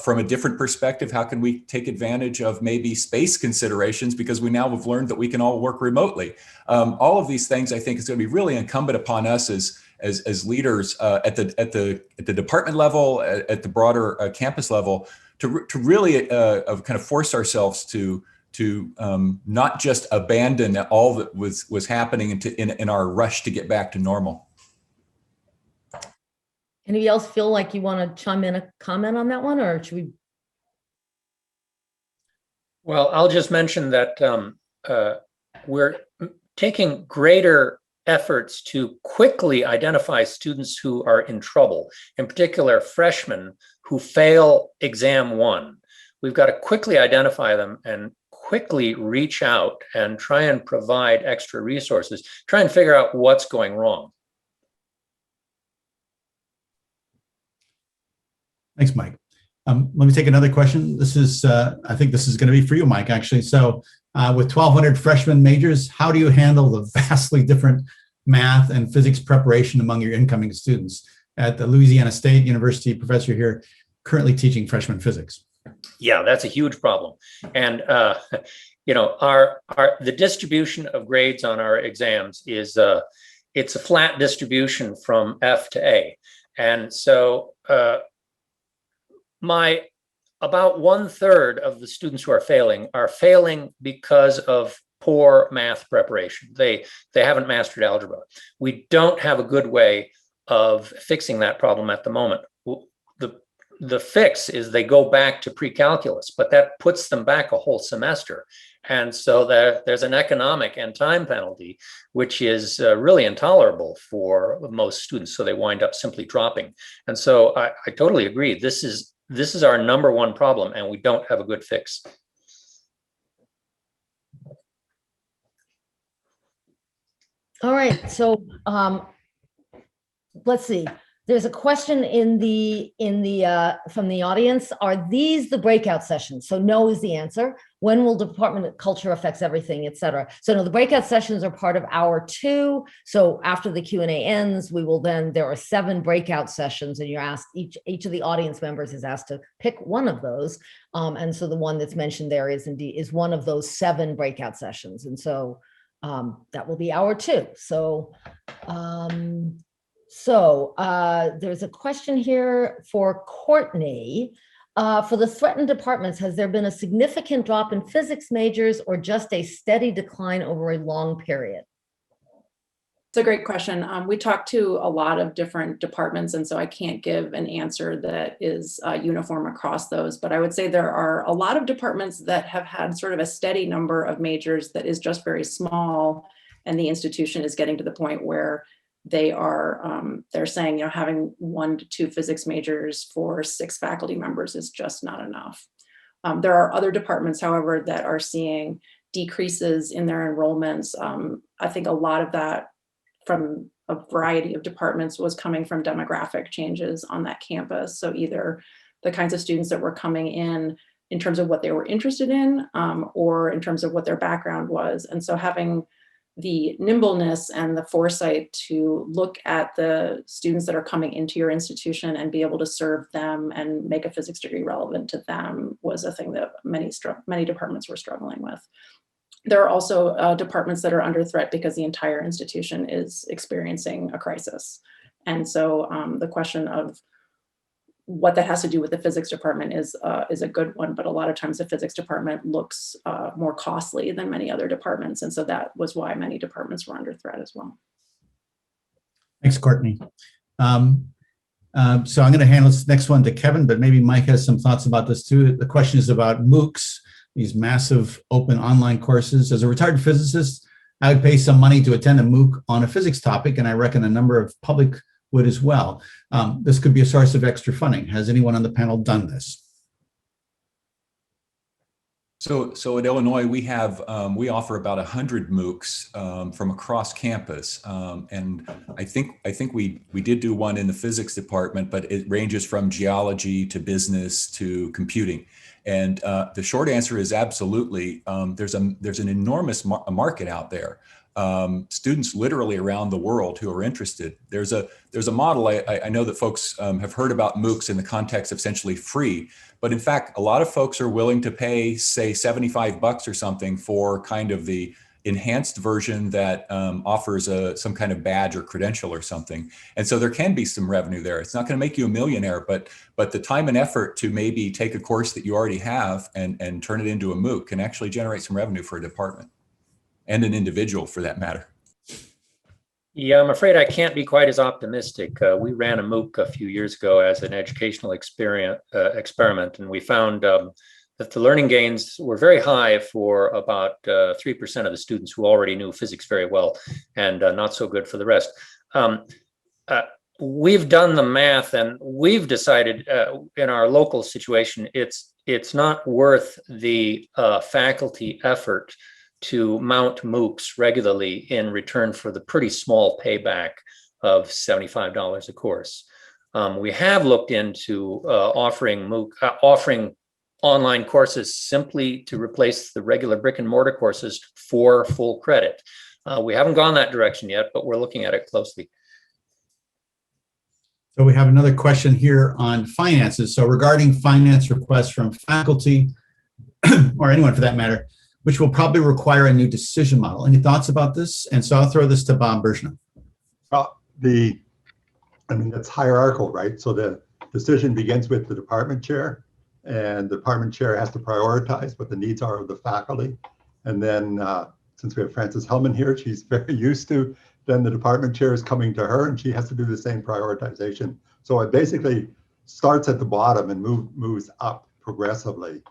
from a different perspective? How can we take advantage of maybe space considerations, because we now have learned that we can all work remotely? All of these things, I think, is going to be really incumbent upon us as leaders at the department level, at the broader campus level, to really kind of force ourselves to not just abandon all that was happening in our rush to get back to normal. Anybody else feel like you want to chime in a comment on that one, or should we? Well, I'll just mention that we're taking greater efforts to quickly identify students who are in trouble, in particular freshmen who fail exam 1. We've got to quickly identify them and quickly reach out and try and provide extra resources, try and figure out what's going wrong. Thanks, Mike. Let me take another question. This is, I think this is going to be for you, Mike, actually. So with 1,200 freshman majors, how do you handle the vastly different math and physics preparation among your incoming students? At the Louisiana State University, professor here, currently teaching freshman physics. Yeah, that's a huge problem. And, you know, the distribution of grades on our exams is, it's a flat distribution from F to A. And so, about 1/3 of the students who are failing because of poor math preparation. They haven't mastered algebra. We don't have a good way of fixing that problem at the moment. The fix is they go back to pre-calculus, but that puts them back a whole semester. And so there's an economic and time penalty, which is really intolerable for most students. So they wind up simply dropping. And so I totally agree. This is our number one problem, and we don't have a good fix. All right, so let's see. There's a question from the audience. Are these the breakout sessions? So no is the answer. When will Department of Culture affects everything, et cetera? So no, the breakout sessions are part of hour 2. So after the Q&A ends, we will then, there are 7 breakout sessions, and you're asked, each of the audience members is asked to pick one of those. And so the one that's mentioned there is one of those 7 breakout sessions. And so that will be hour 2. So there's a question here for Courtney. For the threatened departments, has there been a significant drop in physics majors or just a steady decline over a long period? It's a great question. We talked to a lot of different departments, and so I can't give an answer that is uniform across those, but I would say there are a lot of departments that have had sort of a steady number of majors that is just very small, and the institution is getting to the point where they are, they're saying, you know, having 1 to 2 physics majors for 6 faculty members is just not enough. There are other departments, however, that are seeing decreases in their enrollments. I think a lot of that from a variety of departments was coming from demographic changes on that campus. So either the kinds of students that were coming in terms of what they were interested in, or in terms of what their background was. And so having the nimbleness and the foresight to look at the students that are coming into your institution and be able to serve them and make a physics degree relevant to them was a thing that many departments were struggling with. There are also departments that are under threat because the entire institution is experiencing a crisis. And so the question of what that has to do with the physics department is a good one, but a lot of times the physics department looks more costly than many other departments. And so that was why many departments were under threat as well. Thanks, Courtney. So I'm going to hand this next one to Kevin, but maybe Mike has some thoughts about this too. The question is about MOOCs, these massive open online courses. As a retired physicist, I would pay some money to attend a MOOC on a physics topic, and I reckon a number of public would as well. This could be a source of extra funding. Has anyone on the panel done this? So at Illinois, we offer about 100 MOOCs from across campus, and I think we did do one in the physics department, but it ranges from geology to business to computing. And the short answer is absolutely. There's an enormous market out there. Students literally around the world who are interested. There's a model. I know that folks have heard about MOOCs in the context of essentially free, but in fact, a lot of folks are willing to pay, say, $75 or something for kind of the enhanced version that offers some kind of badge or credential or something. And so there can be some revenue there. It's not going to make you a millionaire, but the time and effort to maybe take a course that you already have and turn it into a MOOC can actually generate some revenue for a department and an individual for that matter. Yeah, I'm afraid I can't be quite as optimistic. We ran a MOOC a few years ago as an educational experiment, and we found that the learning gains were very high for about 3% of the students who already knew physics very well, and not so good for the rest. We've done the math, and we've decided in our local situation, it's not worth the faculty effort to mount MOOCs regularly in return for the pretty small payback of $75 a course. We have looked into offering online courses simply to replace the regular brick and mortar courses for full credit. We haven't gone that direction yet, but we're looking at it closely. So we have another question here on finances. So regarding finance requests from faculty or anyone for that matter, which will probably require a new decision model. Any thoughts about this? And so I'll throw this to Bob Bergena. Well, it's hierarchical, right? So the decision begins with the department chair, and the department chair has to prioritize what the needs are of the faculty. And then since we have Frances Hellman here, she's very used to, then the department chair is coming to her and she has to do the same prioritization. So it basically starts at the bottom and moves up progressively.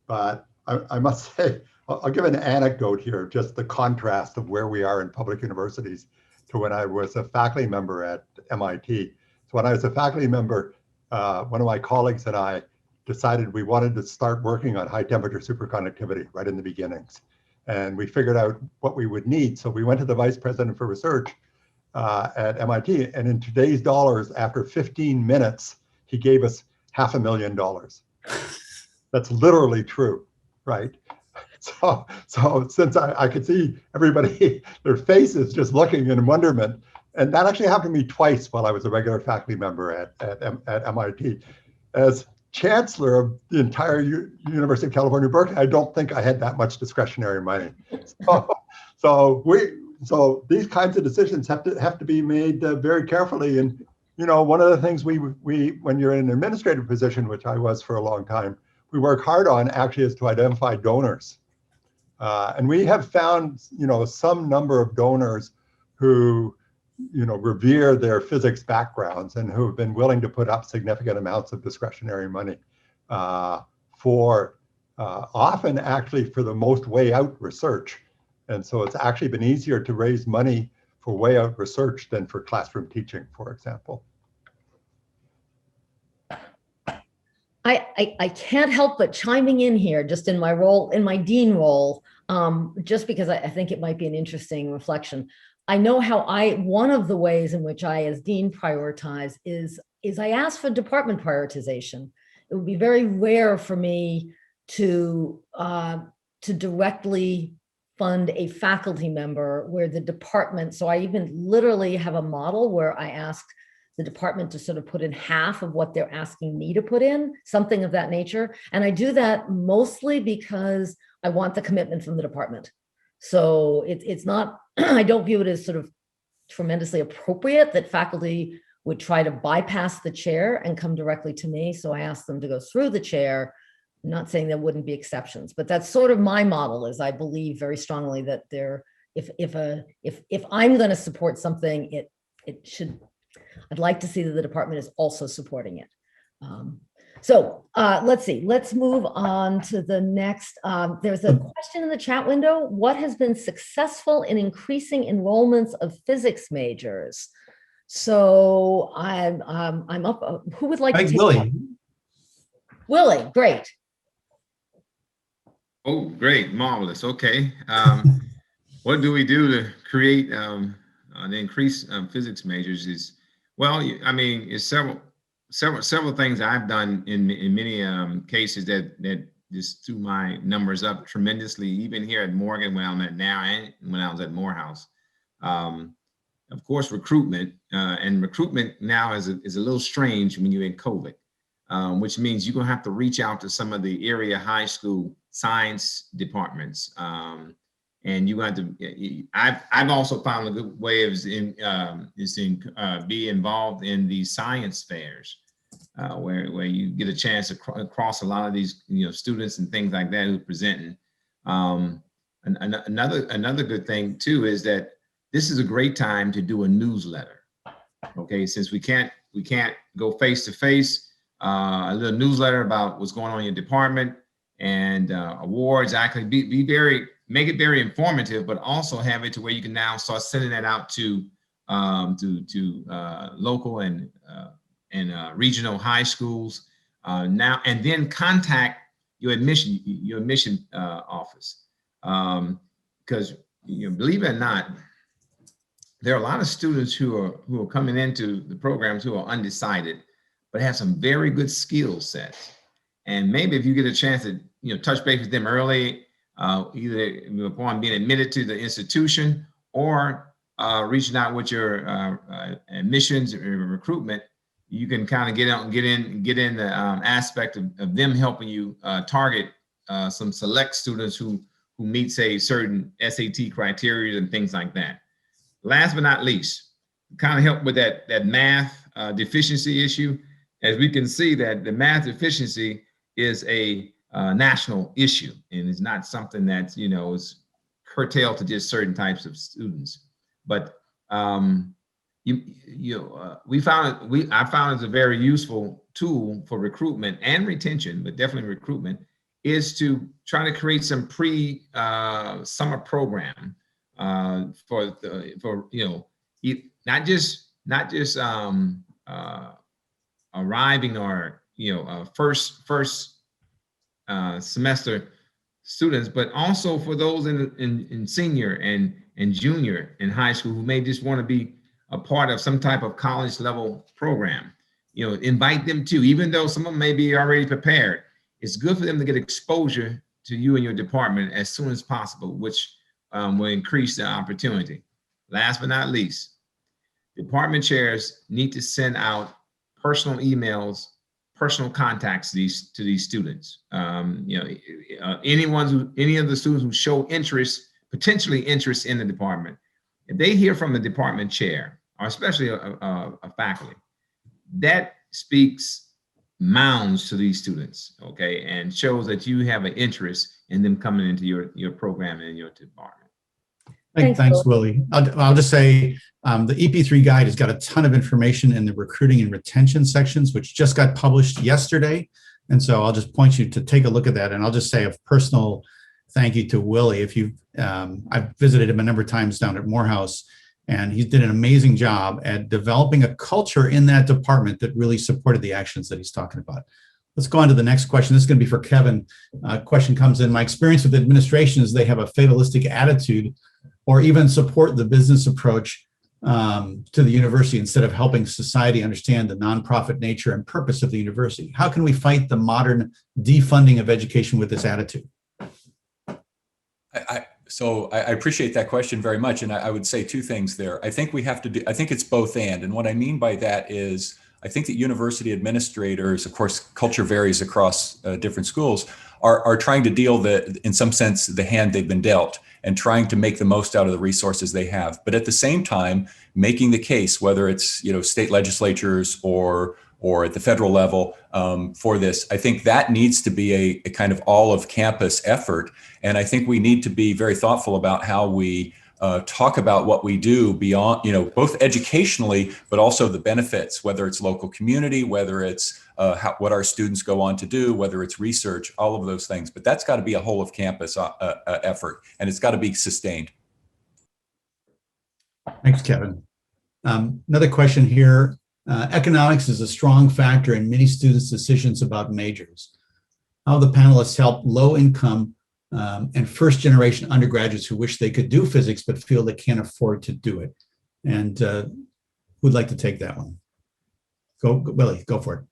But I must say, I'll give an anecdote here, just the contrast of where we are in public universities to when I was a faculty member at MIT. So when I was a faculty member, one of my colleagues and I decided we wanted to start working on high temperature superconductivity right in the beginnings. And we figured out what we would need. So we went to the vice president for research at MIT. And in today's dollars, after 15 minutes, he gave us $500,000. That's literally true, right? So since I could see everybody, their faces just looking in wonderment. And that actually happened to me twice while I was a regular faculty member at MIT. As chancellor of the entire University of California, Berkeley, I don't think I had that much discretionary money. So these kinds of decisions have to be made very carefully. And one of the things we when you're in an administrative position, which I was for a long time, we work hard on actually is to identify donors. And we have found, some number of donors who, revere their physics backgrounds and who have been willing to put up significant amounts of discretionary money for often actually for the most way out research. And so it's actually been easier to raise money for way out research than for classroom teaching, for example. I can't help but chiming in here just in my role, in my dean role, just because I think it might be an interesting reflection. I know how one of the ways in which I as dean prioritize is I ask for department prioritization. It would be very rare for me to directly fund a faculty member where the department, so I even literally have a model where I ask the department to sort of put in half of what they're asking me to put in, something of that nature. And I do that mostly because I want the commitment from the department. So it's not, I don't view it as sort of tremendously appropriate that faculty would try to bypass the chair and come directly to me. So I ask them to go through the chair. I'm not saying there wouldn't be exceptions, but that's sort of my model, is I believe very strongly that if I'm going to support something, it should, I'd like to see that the department is also supporting it. Let's see, let's move on to the next. There's a question in the chat window. What has been successful in increasing enrollments of physics majors? So I'm up. Who would like to take Willie. that? Willie, great. Oh, great, marvelous. Okay. What do we do to create the increase of physics majors? Is, well, I mean, it's several things I've done in many cases that just threw my numbers up tremendously, even here at Morgan, where I'm at now, and when I was at Morehouse. Of course, recruitment, and recruitment now is a little strange when you're in COVID, which means you're gonna have to reach out to some of the area high school science departments. And you have to, I've also found a good way of be involved in the science fairs, where you get a chance to cross a lot of these students and things like that who are presenting. Another good thing too is that this is a great time to do a newsletter. Okay, since we can't go face to face, a little newsletter about what's going on in your department and awards. Actually, make it very informative, but also have it to where you can now start sending that out to local and regional high schools now, and then contact your admission office, because believe it or not, there are a lot of students who are coming into the programs who are undecided, but have some very good skill sets. And maybe if you get a chance to touch base with them early, either upon being admitted to the institution or reaching out with your admissions or recruitment, you can kind of get in the aspect of them helping you target some select students who meet, say, certain SAT criteria and things like that. Last but not least, kind of help with that math deficiency issue. As we can see, that the math deficiency is a national issue, and it's not something that is curtailed to just certain types of students. But I found it's a very useful tool for recruitment and retention, but definitely recruitment, is to try to create some summer program for not just arriving or first semester students, but also for those in senior and junior in high school who may just want to be a part of some type of college level program. Invite them to, even though some of them may be already prepared, it's good for them to get exposure to you and your department as soon as possible, which will increase the opportunity. Last but not least, department chairs need to send out personal emails, personal contacts to these students. Any of the students who show potentially interest in the department, if they hear from the department chair, or especially a faculty, that speaks mounds to these students, okay, and shows that you have an interest in them coming into your program and your department. Thanks, Willie. I'll just say the EP3 guide has got a ton of information in the recruiting and retention sections, which just got published yesterday. And so I'll just point you to take a look at that. And I'll just say a personal thank you to Willie. I've visited him a number of times down at Morehouse, and he did an amazing job at developing a culture in that department that really supported the actions that he's talking about. Let's go on to the next question. This is going to be for Kevin. Question comes in. My experience with administration is they have a fatalistic attitude, or even support the business approach to the university instead of helping society understand the nonprofit nature and purpose of the university. How can we fight the modern defunding of education with this attitude? So I appreciate that question very much. And I would say two things there. I think I think it's both and. And what I mean by that is, I think that university administrators, of course, culture varies across different schools, are trying to deal in some sense, the hand they've been dealt, and trying to make the most out of the resources they have. But at the same time, making the case, whether it's state legislatures or at the federal level for this, I think that needs to be a kind of all of campus effort. And I think we need to be very thoughtful about how we talk about what we do beyond, both educationally, but also the benefits, whether it's local community, whether it's what our students go on to do, whether it's research, all of those things. But that's got to be a whole of campus effort, and it's got to be sustained. Thanks, Kevin. Another question here. Economics is a strong factor in many students' decisions about majors. How the panelists help low-income and first-generation undergraduates who wish they could do physics but feel they can't afford to do it. And who'd like to take that one? Willie, go for it.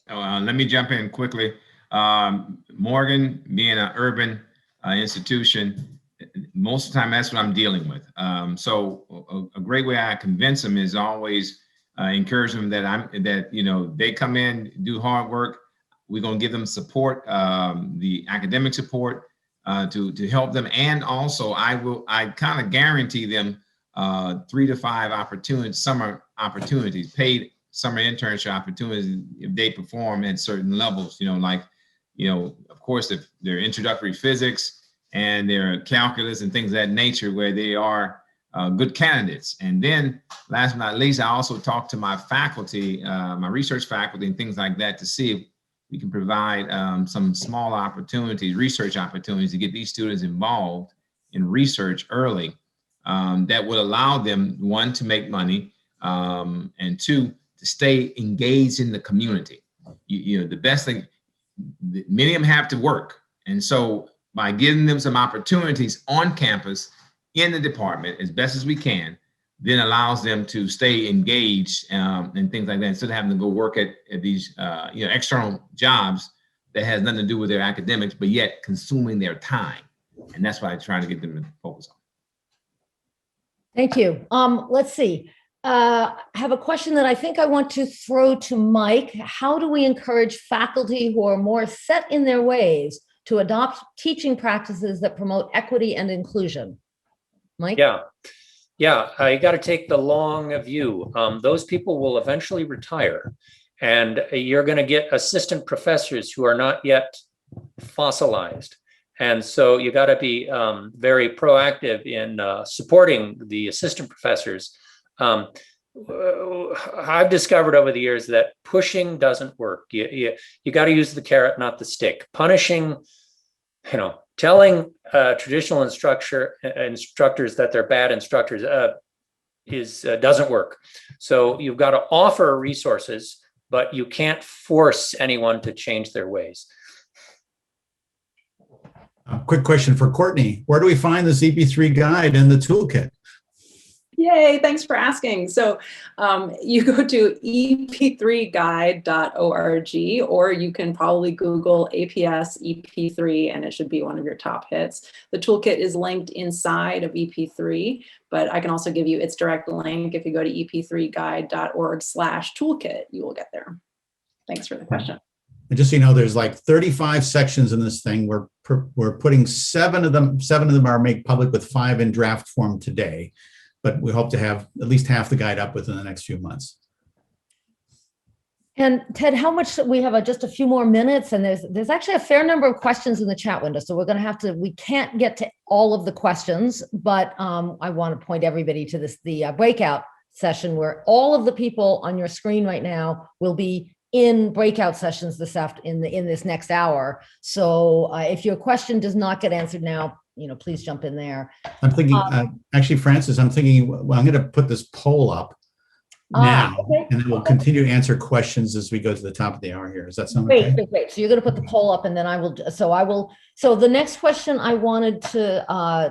Let me jump in quickly. Morgan, being an urban institution, most of the time that's what I'm dealing with. So a great way I convince them is always encourage them that they come in, do hard work. We're going to give them support, the academic support to help them. And also I kind of guarantee them 3 to 5 summer opportunities, paid summer internship opportunities if they perform at certain levels, of course, if they're introductory physics and their calculus and things of that nature where they are good candidates. And then last but not least, I also talk to my faculty, my research faculty and things like that to see if we can provide some small opportunities, research opportunities to get these students involved in research early that would allow them, one, to make money, and two, to stay engaged in the community. You know, the best thing, many of them have to work. And so by giving them some opportunities on campus in the department as best as we can, then allows them to stay engaged and things like that, instead of having to go work at these external jobs that has nothing to do with their academics, but yet consuming their time. And that's what I try to get them to focus on. Thank you. Let's see. I have a question that I think I want to throw to Mike. How do we encourage faculty who are more set in their ways to adopt teaching practices that promote equity and inclusion? Mike? Yeah, you got to take the long view. Those people will eventually retire, and you're going to get assistant professors who are not yet fossilized. And so you got to be very proactive in supporting the assistant professors. I've discovered over the years that pushing doesn't work. You got to use the carrot, not the stick. Punishing, telling traditional instructors that they're bad instructors doesn't work. So you've got to offer resources, but you can't force anyone to change their ways. Quick question for Courtney. Where do we find this EP3 guide and the toolkit? Yay, thanks for asking. So you go to ep3guide.org, or you can probably Google APS EP3 and it should be one of your top hits. The toolkit is linked inside of EP3, but I can also give you its direct link. If you go to ep3guide.org/toolkit, you will get there. Thanks for the question. And just so you know, there's like 35 sections in this thing. We're putting 7 of them. 7 of them are made public with 5 in draft form today. But we hope to have at least half the guide up within the next few months. And Ted, how much we have just a few more minutes, and there's actually a fair number of questions in the chat window. So we're going to we can't get to all of the questions, but I want to point everybody to the breakout session where all of the people on your screen right now will be in breakout sessions in this next hour. So if your question does not get answered now, please jump in there. I'm thinking, actually, Francis, I'm thinking, well, I'm going to put this poll up now, okay, and then we'll continue to answer questions as we go to the top of the hour here. Does that sound okay? Great. So you're going to put the poll up, and then I will. So the next question I wanted to, I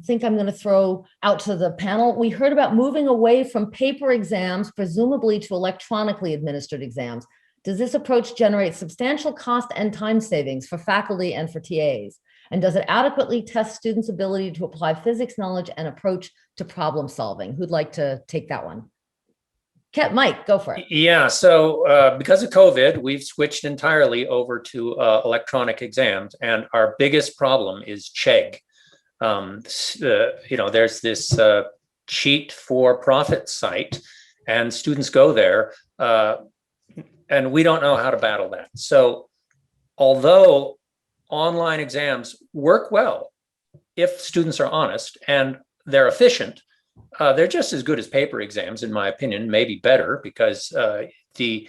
think I'm going to throw out to the panel. We heard about moving away from paper exams, presumably to electronically administered exams. Does this approach generate substantial cost and time savings for faculty and for TAs? And does it adequately test students' ability to apply physics knowledge and approach to problem solving? Who'd like to take that one? Mike, go for it. Yeah, so because of COVID, we've switched entirely over to electronic exams, and our biggest problem is Chegg. There's this cheat for profit site, and students go there, and we don't know how to battle that. So although online exams work well if students are honest and they're efficient, they're just as good as paper exams, in my opinion, maybe better, because the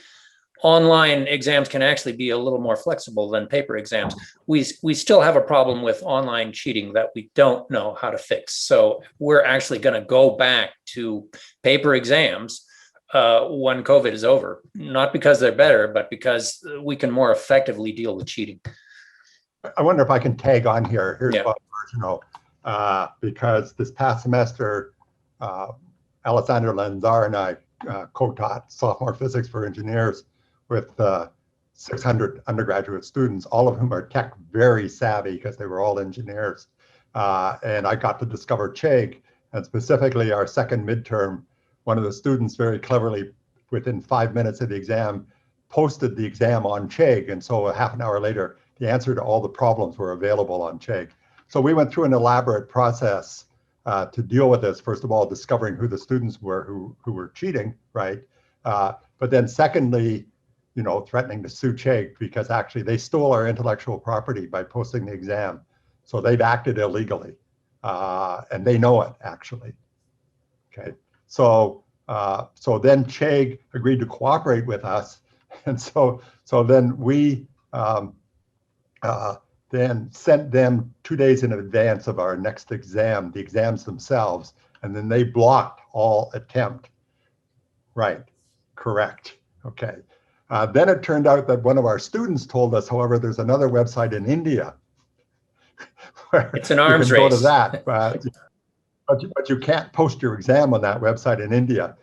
online exams can actually be a little more flexible than paper exams. We still have a problem with online cheating that we don't know how to fix. So we're actually going to go back to paper exams when COVID is over, not because they're better, but because we can more effectively deal with cheating. I wonder if I can tag on here. Here's what because this past semester, Alessandro Lanzar and I co-taught sophomore physics for engineers with 600 undergraduate students, all of whom are tech very savvy because they were all engineers. And I got to discover Chegg, and specifically our second midterm, one of the students very cleverly, within 5 minutes of the exam, posted the exam on Chegg. And so a half an hour later, the answer to all the problems were available on Chegg. So we went through an elaborate process to deal with this. First of all, discovering who the students were who were cheating, right? But then secondly, threatening to sue Chegg because actually they stole our intellectual property by posting the exam. So they've acted illegally, and they know it, actually. Okay, so then Chegg agreed to cooperate with us, and so then we then sent them 2 days in advance of our next exam, the exams themselves, and then they blocked all attempt. Right, correct. Okay. Then it turned out that one of our students told us, however, there's another website in India where It's an arms you can race. go to that, but you can't post your exam on that website in India.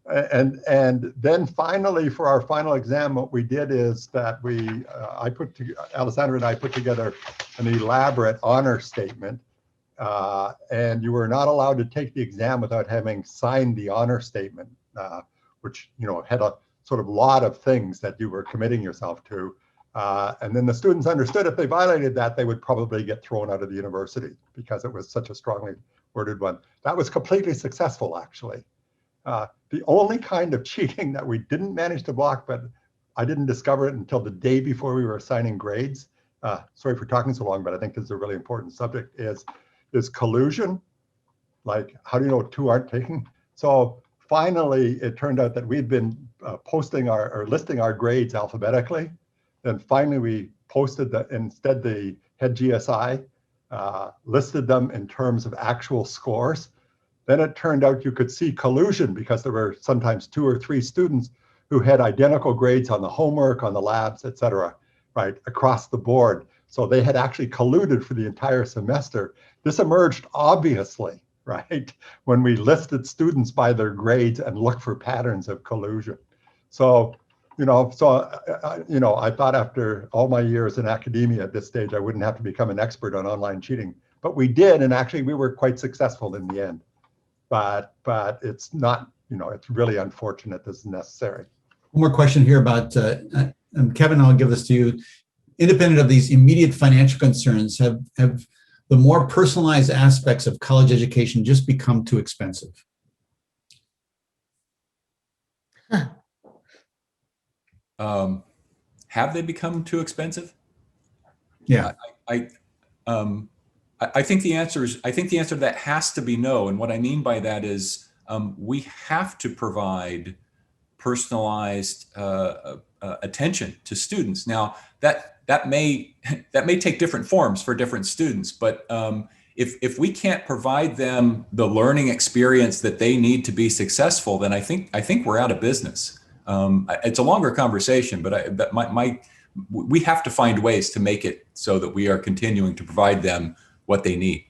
And then finally, for our final exam, what we did is that Alessandra and I put together an elaborate honor statement, and you were not allowed to take the exam without having signed the honor statement, which had a sort of lot of things that you were committing yourself to. And then the students understood if they violated that, they would probably get thrown out of the university because it was such a strongly worded one. That was completely successful, actually. The only kind of cheating that we didn't manage to block, but I didn't discover it until the day before we were assigning grades. Sorry for talking so long, but I think this is a really important subject, is collusion. Like, how do you know two aren't taking? So finally, it turned out that we'd been posting or listing our grades alphabetically. Then finally, we posted instead the head GSI listed them in terms of actual scores. Then it turned out you could see collusion because there were sometimes 2 or 3 students who had identical grades on the homework, on the labs, et cetera, right, across the board. So they had actually colluded for the entire semester. This emerged obviously, right, when we listed students by their grades and looked for patterns of collusion. So, I thought after all my years in academia at this stage, I wouldn't have to become an expert on online cheating, but we did, and actually we were quite successful in the end. But it's not, it's really unfortunate this is necessary. One more question here about, Kevin, I'll give this to you. Independent of these immediate financial concerns, have the more personalized aspects of college education just become too expensive? Have they become too expensive? Yeah. I think the answer to that has to be no. And what I mean by that is we have to provide personalized attention to students. Now that may take different forms for different students, but if we can't provide them the learning experience that they need to be successful, then I think we're out of business. It's a longer conversation, but we have to find ways to make it so that we are continuing to provide them what they need.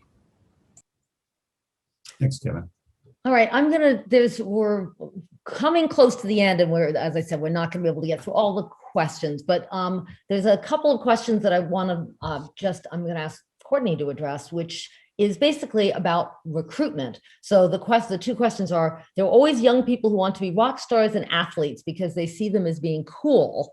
Thanks, Kevin. All right, we're coming close to the end, and as I said, we're not going to be able to get through all the questions, but there's a couple of questions that I want to I'm going to ask Courtney to address, which is basically about recruitment. So the 2 questions are, there are always young people who want to be rock stars and athletes because they see them as being cool.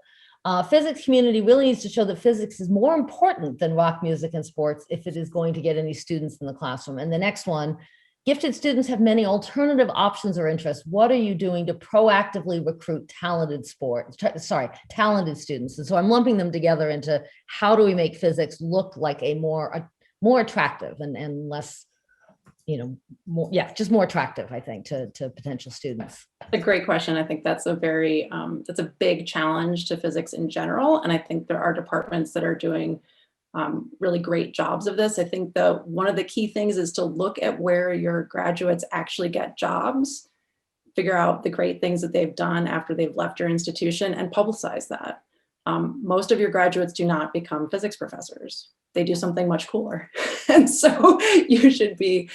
Physics community really needs to show that physics is more important than rock music and sports if it is going to get any students in the classroom. And the next one, gifted students have many alternative options or interests. What are you doing to proactively recruit talented students? And so I'm lumping them together into how do we make physics look like a more attractive and less, just more attractive, I think, to potential students. A great question. I think that's a big challenge to physics in general. And I think there are departments that are doing really great jobs of this. I think one of the key things is to look at where your graduates actually get jobs, figure out the great things that they've done after they've left your institution, and publicize that. Most of your graduates do not become physics professors. They do something much cooler. And so you should be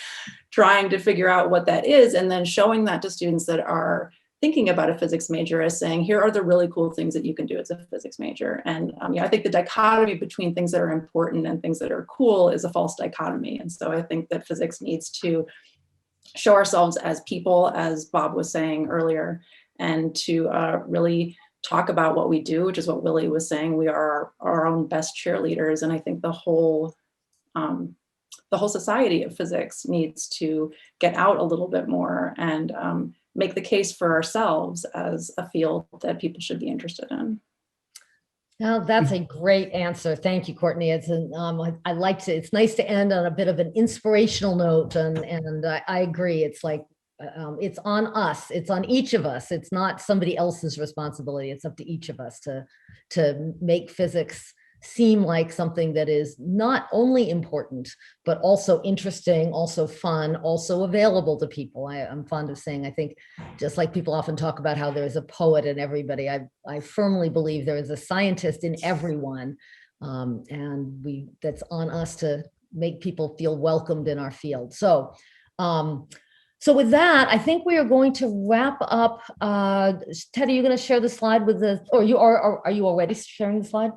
trying to figure out what that is and then showing that to students that are thinking about a physics major as saying, here are the really cool things that you can do as a physics major. And I think the dichotomy between things that are important and things that are cool is a false dichotomy. And so I think that physics needs to show ourselves as people, as Bob was saying earlier, and to really talk about what we do, which is what Willie was saying. We are our own best cheerleaders. And I think the whole society of physics needs to get out a little bit more and make the case for ourselves as a field that people should be interested in. Now, that's a great answer. Thank you, Courtney. I like to, it's nice to end on a bit of an inspirational note, and I agree. It's like, it's on us. It's on each of us. It's not somebody else's responsibility. It's up to each of us to make physics seem like something that is not only important, but also interesting, also fun, also available to people. I'm fond of saying, I think, just like people often talk about how there's a poet in everybody, I firmly believe there is a scientist in everyone. And that's on us to make people feel welcomed in our field. So with that, I think we are going to wrap up. Ted, are you going to share the slide with are you already sharing the slide?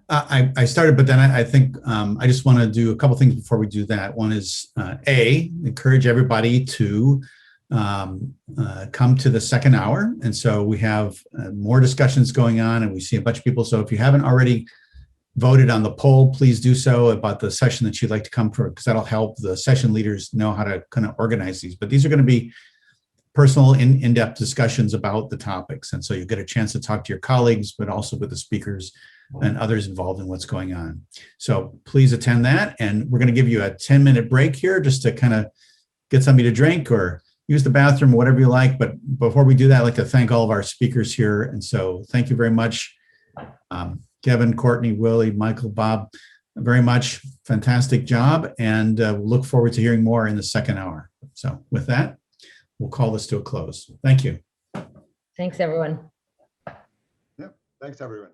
I started, but then I think I just want to do a couple things before we do that. One is encourage everybody to come to the second hour. And so we have more discussions going on, and we see a bunch of people. So if you haven't already voted on the poll, please do so about the session that you'd like to come for, because that'll help the session leaders know how to kind of organize these. But these are going to be personal, in-depth discussions about the topics. And so you get a chance to talk to your colleagues, but also with the speakers and others involved in what's going on. So please attend that. And we're going to give you a 10-minute break here just to kind of get something to drink or use the bathroom, whatever you like. But before we do that, I'd like to thank all of our speakers here. And so thank you very much. Kevin, Courtney, Willie, Michael, Bob, very much. Fantastic job. And we'll look forward to hearing more in the second hour. So with that, we'll call this to a close. Thank you. Thanks, everyone. Yep. Thanks, everyone.